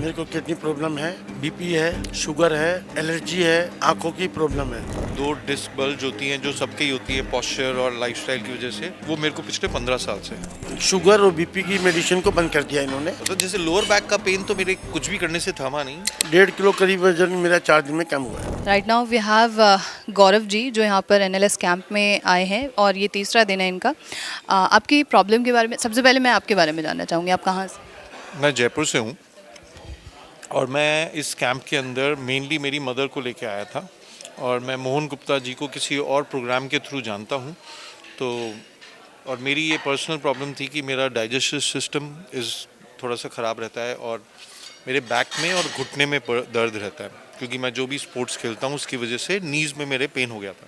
मेरे को kidney problem है, बीपी है, शुगर है, एलर्जी है, आंखों की प्रॉब्लम है। दो डिस्क बल्ज होती हैं जो सबकी होती है पोस्चर और लाइफस्टाइल की वजह से, वो मेरे को पिछले 15 साल से है। शुगर और बीपी की मेडिसिन को बंद कर दिया इन्होंने। तो जैसे लोअर बैक का पेन तो मेरे कुछ भी करने से थमा नहीं। 1.5 किलो करीब वजन मेरा 4 दिन में कम हुआ है। Right now we have Gaurav ji जो यहाँ पर एनएलएस कैंप में आए हैं और ये तीसरा दिन है इनका। आपकी प्रॉब्लम के बारे में सबसे पहले मैं आपके बारे में जानना चाहूँगी, आप कहाँ से? मैं जयपुर से हूँ और मैं इस कैंप के अंदर मेनली मेरी मदर को लेके आया था और मैं मोहन गुप्ता जी को किसी और प्रोग्राम के थ्रू जानता हूँ। तो और मेरी ये पर्सनल प्रॉब्लम थी कि मेरा डाइजेस्टिव सिस्टम थोड़ा सा ख़राब रहता है और मेरे बैक में और घुटने में दर्द रहता है, क्योंकि मैं जो भी स्पोर्ट्स खेलता हूँ उसकी वजह से नीज़ में मेरे पेन हो गया था।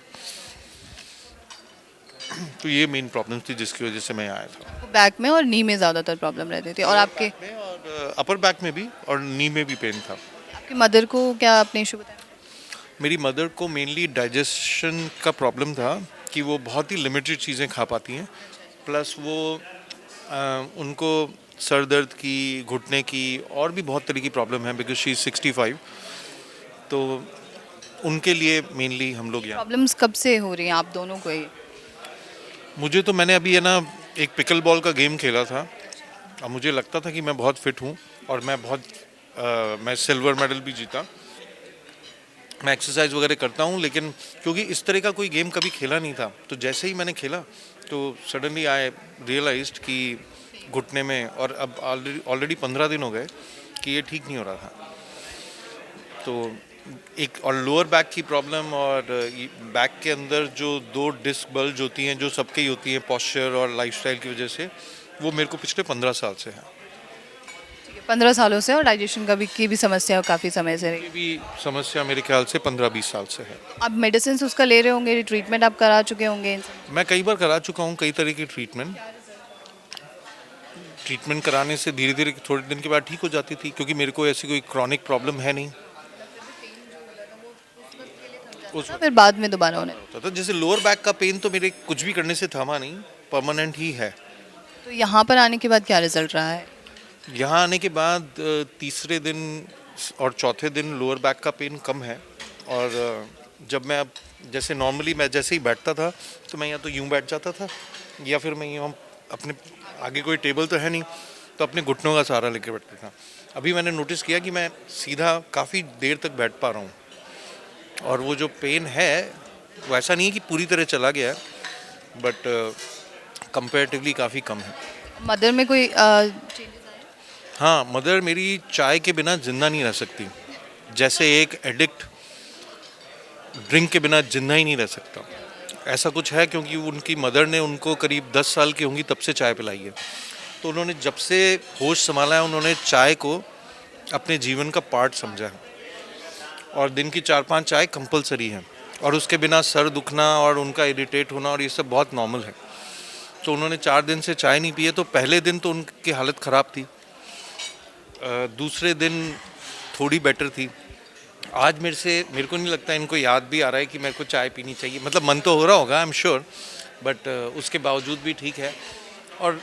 तो ये मेन प्रॉब्लम थी जिसकी वजह से मैं आया था। बैक में और नी में ज़्यादातर प्रॉब्लम रहती थी और आपके बैक में और अपर बैक में भी और नी में भी पेन था। आपकी मदर को क्या आपने इशू बताया? मेरी मदर को मेनली डाइजेशन का प्रॉब्लम था कि वो बहुत ही लिमिटेड चीज़ें खा पाती हैं, प्लस वो उनको सर दर्द की, घुटने की और भी बहुत तरह की प्रॉब्लम है बिकॉज शी इज़ 65। तो उनके लिए मेनली हम लोग यहाँ। प्रॉब्लम्स कब से हो रही हैं आप दोनों को ये? मुझे तो मैंने अभी है ना एक पिकल बॉल का गेम खेला था और मुझे लगता था कि मैं बहुत फिट हूँ और मैं सिल्वर मेडल भी जीता। मैं एक्सरसाइज वगैरह करता हूँ, लेकिन क्योंकि इस तरह का कोई गेम कभी खेला नहीं था, तो जैसे ही मैंने खेला तो सडनली आई रियलाइज्ड कि घुटने में, और अब ऑलरेडी 15 दिन हो गए कि ये ठीक नहीं हो रहा था। तो एक और लोअर बैक की प्रॉब्लम और बैक के अंदर जो दो डिस्क बल्ज होती हैं जो सबकी होती हैं पोस्चर और लाइफस्टाइल की वजह से, वो मेरे को पिछले 15 साल से है। 15 सालों से, और डाइजेशन की भी समस्या काफ़ी समय से रही। ये भी समस्या मेरे ख्याल से 15-20 साल से है। आप मेडिसिन उसका ले रहे होंगे, ट्रीटमेंट आप करा चुके होंगे? मैं कई बार करा चुका हूँ कई तरह की ट्रीटमेंट कराने से धीरे धीरे थोड़े दिन के बाद ठीक हो जाती थी, क्योंकि मेरे को ऐसी कोई क्रॉनिक प्रॉब्लम है नहीं। उस फिर बाद में दोबारा होने होता था जैसे लोअर बैक का पेन तो मेरे कुछ भी करने से थमा नहीं, परमानेंट ही है। तो यहाँ पर आने के बाद क्या रिजल्ट रहा है? यहाँ आने के बाद तीसरे दिन और चौथे दिन लोअर बैक का पेन कम है। और जब मैं अब जैसे नॉर्मली मैं जैसे ही बैठता था तो मैं या तो यूं बैठ जाता था या फिर मैं यूँ, अपने आगे कोई टेबल तो है नहीं, तो अपने घुटनों का सहारा लेकर बैठता था। अभी मैंने नोटिस किया कि मैं सीधा काफ़ी देर तक बैठ पा रहा हूँ और वो जो पेन है वो ऐसा नहीं है कि पूरी तरह चला गया है, बट कंपैरेटिवली काफ़ी कम है। मदर में कोई हाँ, मदर मेरी चाय के बिना जिंदा नहीं रह सकती, जैसे एक एडिक्ट ड्रिंक के बिना जिंदा ही नहीं रह सकता, ऐसा कुछ है। क्योंकि उनकी मदर ने उनको करीब 10 साल की होंगी तब से चाय पिलाई है, तो उन्होंने जब से होश संभाला है उन्होंने चाय को अपने जीवन का पार्ट समझा है और दिन की 4-5 चाय कंपलसरी है, और उसके बिना सर दुखना और उनका इरिटेट होना और ये सब बहुत नॉर्मल है। तो उन्होंने 4 दिन से चाय नहीं पी है। तो पहले दिन तो उनकी हालत ख़राब थी, दूसरे दिन थोड़ी बेटर थी। आज मेरे को नहीं लगता इनको याद भी आ रहा है कि मेरे को चाय पीनी चाहिए, मतलब मन तो हो रहा होगा, आई एम श्योर, बट उसके बावजूद भी ठीक है। और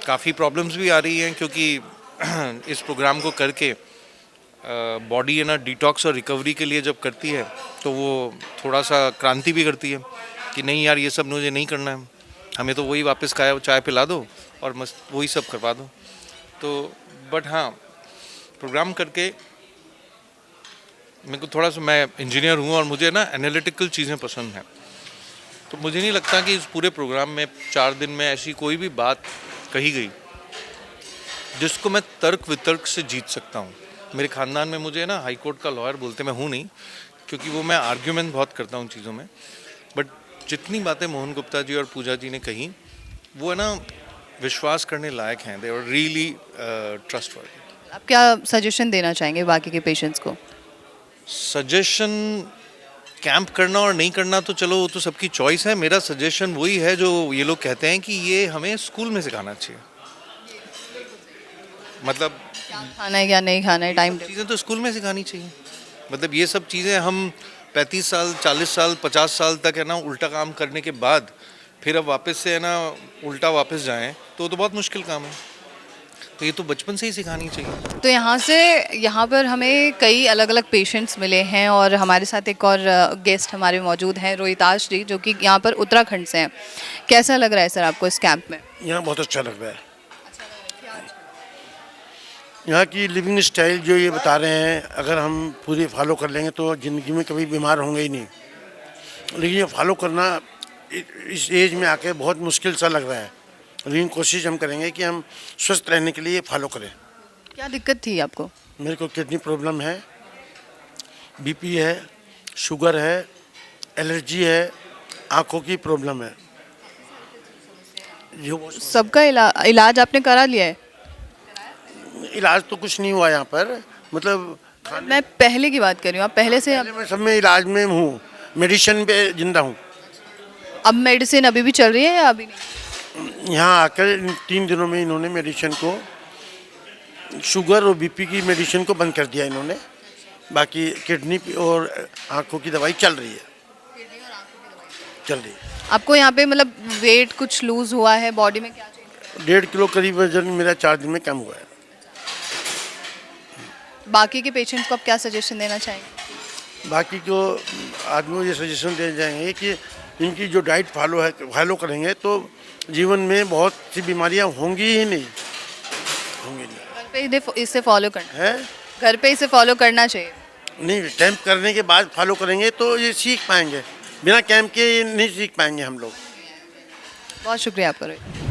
काफ़ी प्रॉब्लम्स भी आ रही हैं क्योंकि इस प्रोग्राम को करके बॉडी है ना डिटॉक्स और रिकवरी के लिए जब करती है तो वो थोड़ा सा क्रांति भी करती है कि नहीं यार ये सब मुझे नहीं करना है, हमें तो वही वापस खाया चाय पिला दो और मस्त वही सब करवा दो। तो बट हाँ, प्रोग्राम करके मेरे को थोड़ा सा, मैं इंजीनियर हूँ और मुझे ना एनालिटिकल चीज़ें पसंद हैं, तो मुझे नहीं लगता कि इस पूरे प्रोग्राम में 4 दिन में ऐसी कोई भी बात कही गई जिसको मैं तर्क वितर्क से जीत सकता हूँ। मेरे ख़ानदान में मुझे ना हाई कोर्ट का लॉयर बोलते, मैं हूँ नहीं, क्योंकि वो मैं आर्ग्यूमेंट बहुत करता हूँ चीज़ों में। बट जितनी बातें मोहन गुप्ता जी और पूजा जी ने कही वो है ना विश्वास करने लायक हैं, दे आर रियली ट्रस्टवर्दी। आप क्या सजेशन देना चाहेंगे बाकी के पेशेंट्स को? सजेशन कैंप करना और नहीं करना तो चलो वो तो सबकी चॉइस है। मेरा सजेशन वही है जो ये लोग कहते हैं कि ये हमें स्कूल में सिखाना चाहिए, मतलब क्या खाना है क्या नहीं खाना है, टाइम चीज़ें तो स्कूल में सिखानी चाहिए। मतलब ये सब चीज़ें हम 35 साल 40 साल 50 साल तक है ना उल्टा काम करने के बाद फिर अब वापस से है ना उल्टा वापस जाएं तो बहुत मुश्किल काम है। तो ये तो बचपन से ही सिखानी चाहिए। तो यहाँ से यहाँ पर हमें कई अलग अलग पेशेंट्स मिले हैं और हमारे साथ एक और गेस्ट हमारे मौजूद हैं, रोहिताश जी, जो कि यहाँ पर उत्तराखंड से हैं। कैसा लग रहा है सर आपको इस कैंप में? यहाँ बहुत अच्छा लग रहा है। यहाँ की लिविंग स्टाइल जो ये बता रहे हैं, अगर हम पूरी फॉलो कर लेंगे तो ज़िंदगी में कभी बीमार होंगे ही नहीं। लेकिन ये फॉलो करना इस एज में आके बहुत मुश्किल सा लग रहा है। लेकिन कोशिश हम करेंगे कि हम स्वस्थ रहने के लिए फॉलो करें। क्या दिक्कत थी आपको? मेरे को किडनी प्रॉब्लम है, बीपी है, शुगर है, एलर्जी है, आँखों की प्रॉब्लम है। ये सबका इलाज आपने करा लिया है? इलाज तो कुछ नहीं हुआ यहाँ पर, मतलब मैं पहले की बात कर रही हूँ, आप पहले से पहले मैं सब में इलाज में हूँ, मेडिसिन पे जिंदा हूँ। अब मेडिसिन अभी भी चल रही है या अभी नहीं? यहाँ आकर इन 3 दिनों में इन्होंने मेडिसिन को, शुगर और बीपी की मेडिसिन को बंद कर दिया इन्होंने। बाकी किडनी और आँखों की दवाई चल रही है, चल रही है। आपको यहाँ पे मतलब वेट कुछ लूज हुआ है बॉडी में? क्या चाहिए? 1.5 किलो करीब वजन मेरा 4 दिन में कम हुआ है। बाकी के पेशेंट्स को आप क्या सजेशन देना चाहेंगे? बाकी को आदमी को ये सजेशन दे जाएंगे कि इनकी जो डाइट फॉलो करेंगे तो जीवन में बहुत सी बीमारियां होंगी ही नहीं, होंगी नहीं। घर पे इसे फॉलो करना है घर पे इसे फॉलो करना चाहिए। नहीं, कैंप करने के बाद फॉलो करेंगे तो ये सीख पाएंगे, बिना कैंप के ये नहीं सीख पाएंगे हम लोग। बहुत शुक्रिया आपका रोहित।